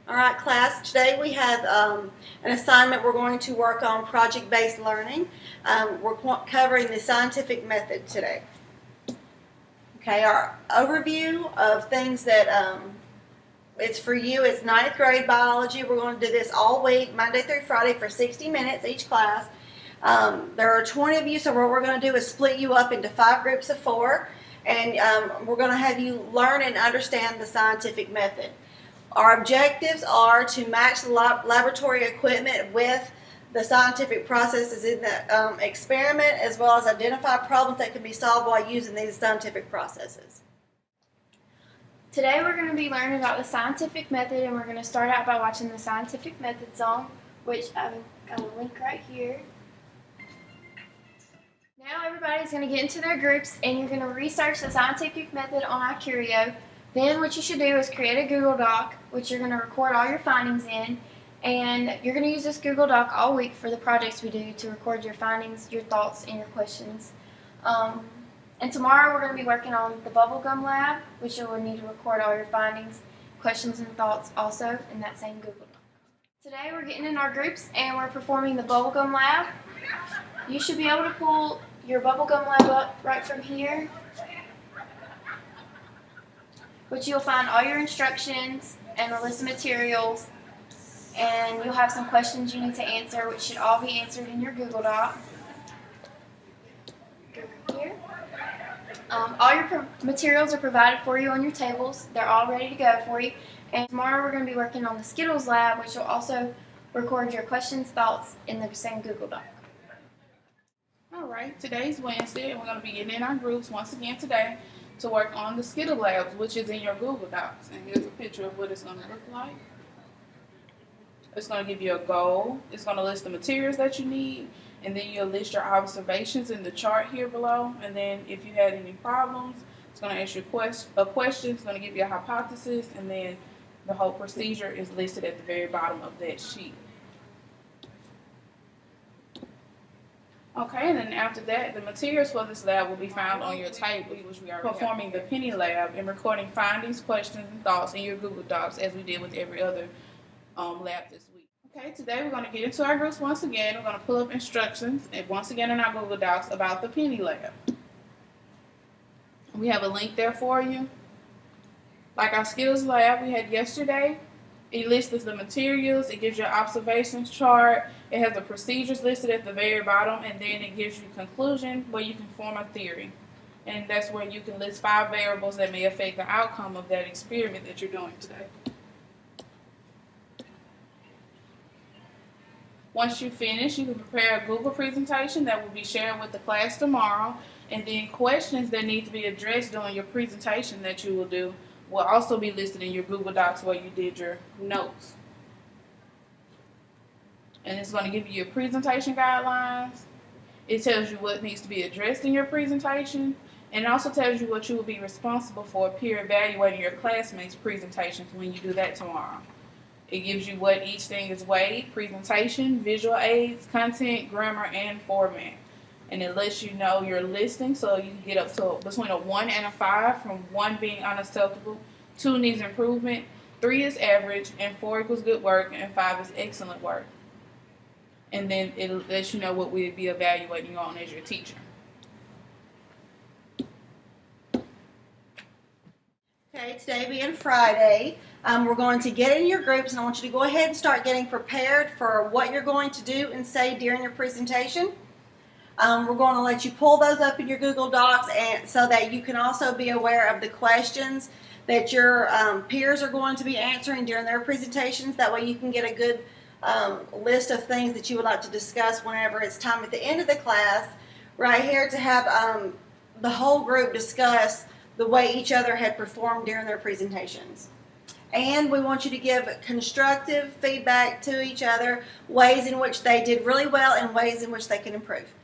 All right, class, today we have an assignment. We're going to work on project-based learning. We're covering the scientific method today. Okay, our overview of things that it's for you. It's ninth grade biology. We're going to do this all week, Monday through Friday, for 60 minutes each class. There are 20 of you, so what we're going to do is split you up into 5 groups of 4, and we're going to have you learn and understand the scientific method. Our objectives are to match the laboratory equipment with the scientific processes in the experiment, as well as identify problems that can be solved while using these scientific processes. Today we're going to be learning about the scientific method, and we're going to start out by watching the scientific method song, which I've got a link right here. Now everybody's going to get into their groups, and you're going to research the scientific method on iCurio. Then what you should do is create a Google Doc, which you're going to record all your findings in, and you're going to use this Google Doc all week for the projects we do to record your findings, your thoughts, and your questions. And tomorrow we're going to be working on the bubblegum lab, which you'll need to record all your findings, questions, and thoughts also in that same Google Doc. Today we're getting in our groups and we're performing the bubblegum lab. You should be able to pull your bubblegum lab up right from here, which you'll find all your instructions and a list of materials, and you'll have some questions you need to answer, which should all be answered in your Google Doc. Go right here. All your materials are provided for you on your tables. They're all ready to go for you. And tomorrow we're going to be working on the Skittles lab, which will also record your questions, thoughts in the same Google Doc. Alright, today's Wednesday, and we're going to be getting in our groups once again today to work on the Skittle Labs, which is in your Google Docs. And here's a picture of what it's going to look like. It's going to give you a goal. It's going to list the materials that you need, and then you'll list your observations in the chart here below. And then if you had any problems, it's going to ask you a question. It's going to give you a hypothesis, and then the whole procedure is listed at the very bottom of that sheet. Okay, and then after that, the materials for this lab will be found on your table, which we are performing the penny lab and recording findings, questions, and thoughts in your Google Docs as we did with every other lab this week. Okay, today we're going to get into our groups once again. We're going to pull up instructions, and once again in our Google Docs, about the penny lab. We have a link there for you. Like our Skittles lab we had yesterday, it lists the materials, it gives you an observations chart, it has the procedures listed at the very bottom, and then it gives you conclusion where you can form a theory. And that's where you can list 5 variables that may affect the outcome of that experiment that you're doing today. Once you finish, you can prepare a Google presentation that will be shared with the class tomorrow, and then questions that need to be addressed during your presentation that you will do will also be listed in your Google Docs where you did your notes. And it's going to give you your presentation guidelines. It tells you what needs to be addressed in your presentation, and it also tells you what you will be responsible for peer evaluating your classmates' presentations when you do that tomorrow. It gives you what each thing is weighed: presentation, visual aids, content, grammar, and format. And it lets you know your listing, so you can get up to between a 1 and a 5, from 1 being unacceptable, 2 needs improvement, 3 is average, and 4 equals good work, and 5 is excellent work. And then it lets you know what we'll be evaluating you on as your teacher. Okay, today being Friday, we're going to get in your groups, and I want you to go ahead and start getting prepared for what you're going to do and say during your presentation. We're going to let you pull those up in your Google Docs, and so that you can also be aware of the questions that your peers are going to be answering during their presentations. That way you can get a good list of things that you would like to discuss whenever it's time at the end of the class, right here, to have the whole group discuss the way each other had performed during their presentations. And we want you to give constructive feedback to each other, ways in which they did really well and ways in which they can improve.